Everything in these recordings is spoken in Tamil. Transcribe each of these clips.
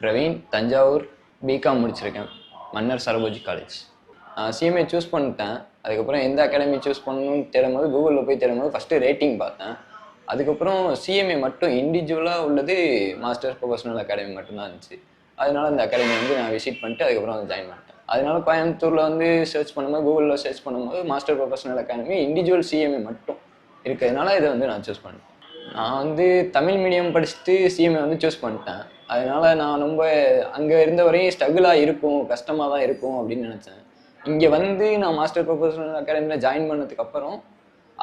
பிரவீன், தஞ்சாவூர், பிகாம் முடிச்சிருக்கேன். மன்னர் சரபோஜி காலேஜ். சிஎம்ஏ சூஸ் பண்ணிட்டேன். அதுக்கப்புறம் எந்த அகாடமி சூஸ் பண்ணணும்னு தேடும்போது கூகுளில் போய் தேடும்போது ஃபஸ்ட்டு ரேட்டிங் பார்த்தேன். அதுக்கப்புறம் சிஎம்ஏ மட்டும் இண்டிவிஜுவலாக உள்ளது மாஸ்டர்ஸ் ப்ரொஃபஷனல் அகாடமி மட்டும்தான் இருந்துச்சு. அதனால அந்த அகாடமி நான் விசிட் பண்ணிட்டு அதுக்கப்புறம் ஜாயின் பண்ணிட்டேன். அதனால கோயம்புத்தூரில் சர்ச் பண்ணும்போது கூகுளில் சர்ச் பண்ணும்போது master professional academy individual CMA மட்டும் இருக்கிறதுனால இதை நான் சூஸ் பண்ணிட்டேன். நான் தமிழ் மீடியம் படிச்சுட்டு சிஎம்ஏ சூஸ் பண்ணிட்டேன். அதனால நான் ரொம்ப அங்கே இருந்த வரையும் ஸ்ட்ரகிளாக இருக்கும், கஷ்டமாக தான் இருக்கும் அப்படின்னு நினச்சேன். இங்கே நான் மாஸ்டர் ப்ரொஃபஷனல் அகாடமியில் ஜாயின் பண்ணதுக்கப்புறம்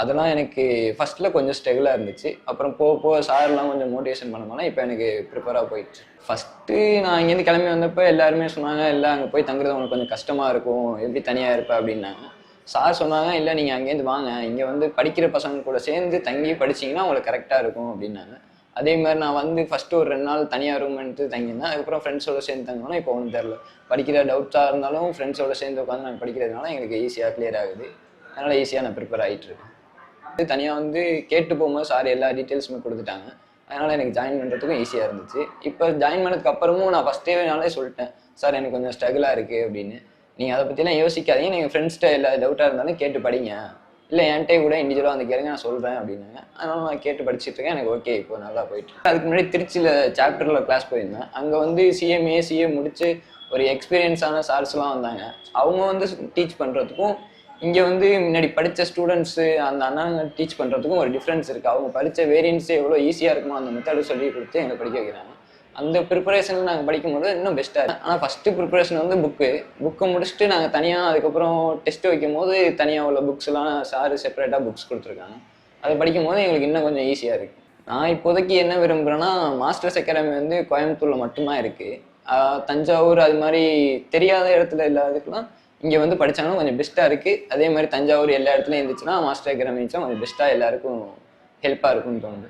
அதெல்லாம் எனக்கு ஃபஸ்ட்டில் கொஞ்சம் ஸ்ட்ரகிளாக இருந்துச்சு. அப்புறம் போக போக சார்லாம் கொஞ்சம் மோட்டிவேஷன் பண்ணனால இப்போ எனக்கு ப்ரிப்பராக போயிடுச்சு. ஃபஸ்ட்டு நான் இங்கேருந்து கிளம்பி வந்தப்போ எல்லாருமே சொன்னாங்க, இல்லை அங்கே போய் தங்குறது உனக்கு கொஞ்சம் கஷ்டமாக இருக்கும், எப்படி தனியாக இருப்பேன் அப்படின்னாங்க. சார் சொன்னாங்க, இல்லை நீங்கள் அங்கேருந்து வாங்க, இங்கே படிக்கிற பசங்க கூட சேர்ந்து தங்கி படிச்சிங்கன்னா உங்களுக்கு கரெக்டாக இருக்கும் அப்படின்னாங்க. அதே மாதிரி நான் ஃபஸ்ட்டு ஒரு 2 நாள் தனியாக ரூம் எடுத்து தங்கியிருந்தேன். அதுக்கப்புறம் ஃப்ரெண்ட்ஸோடு சேர்ந்து தங்கினோன்னா இப்போ ஒன்றும் தெரில. படிக்கிற டவுட்ஸாக இருந்தாலும் ஃப்ரெண்ட்ஸோடு சேர்ந்து உட்காந்து நாங்கள் படிக்கிறதுனால எங்களுக்கு ஈஸியாக கிளியர் ஆகுது. அதனால் ஈஸியாக நான் ப்ரிப்பேர் ஆகிட்டு இருக்கேன். தனியாக கேட்டு போகும்போது சார் எல்லா டீட்டெயில்ஸுமே கொடுத்துட்டாங்க. அதனால் எனக்கு ஜாயின் பண்ணுறதுக்கும் ஈஸியாக இருந்துச்சு. இப்போ ஜாயின் பண்ணதுக்கு அப்புறமும் நான் ஃபஸ்ட்டேனாலே சொல்லிட்டேன், சார் எனக்கு கொஞ்சம் ஸ்ட்ரகிளாக இருக்குது அப்படின்னு. நீங்கள் அதை பற்றிலாம் யோசிக்காதீங்க, நீங்கள் ஃப்ரெண்ட்ஸ்கிட்ட எல்லா டவுட்டாக இருந்தாலும் கேட்டு படிங்க, இல்லை என்கிட்ட கூட இண்டிவிஜுவலாக கேளுங்க, நான் சொல்கிறேன் அப்படின்னாங்க. அதனால் நான் கேட்டு படிச்சுட்டு இருக்கேன். எனக்கு ஓகே, இப்போ நல்லா போயிட்டு. அதுக்கு முன்னாடி திருச்சியில் சாப்டரில் கிளாஸ் போயிருந்தேன். அங்கே சிஏ முடித்து ஒரு எக்ஸ்பீரியன்ஸான சார்ஸ்லாம் வந்தாங்க. அவங்க டீச் பண்ணுறதுக்கும் இங்கே முன்னாடி படித்த ஸ்டூடெண்ட்ஸு அந்த அண்ணாங்க டீச் பண்ணுறதுக்கும் ஒரு டிஃப்ரென்ஸ் இருக்குது. அவங்க படித்த வேரியன்ஸு எவ்வளோ ஈஸியாக இருக்குமோ அந்த மெத்தடு சொல்லி கொடுத்து எங்களை படிக்க வைக்கிறாங்க. அந்த ப்ரிப்பரேஷன் நாங்கள் படிக்கும்போது இன்னும் பெஸ்ட்டாக இருக்குது. ஆனால் ஃபஸ்ட்டு ப்ரிப்பரேஷன் புக்கு முடிச்சுட்டு நாங்கள் தனியாக அதுக்கப்புறம் டெஸ்ட்டு வைக்கும்போது தனியாக உள்ள புக்ஸ்லாம் சார் செப்பரேட்டாக புக்ஸ் கொடுத்துருக்காங்க. அதை படிக்கும்போது எங்களுக்கு இன்னும் கொஞ்சம் ஈஸியாக இருக்குது. நான் இப்போதைக்கு என்ன விரும்புகிறேன்னா, மாஸ்டர்ஸ் அகாடமி கோயம்புத்தூரில் மட்டும்தான் இருக்குது. தஞ்சாவூர் அது மாதிரி தெரியாத இடத்துல இல்லாததுக்கெலாம் இங்கே படித்தாங்கன்னா கொஞ்சம் பெஸ்ட்டாக இருக்குது. அதே மாதிரி தஞ்சாவூர் எல்லா இடத்துலையும் இருந்துச்சுன்னா மாஸ்டர் அகாடமி கொஞ்சம் பெஸ்ட்டாக எல்லாருக்கும் ஹெல்ப்பாக இருக்கும்னு தோணுது.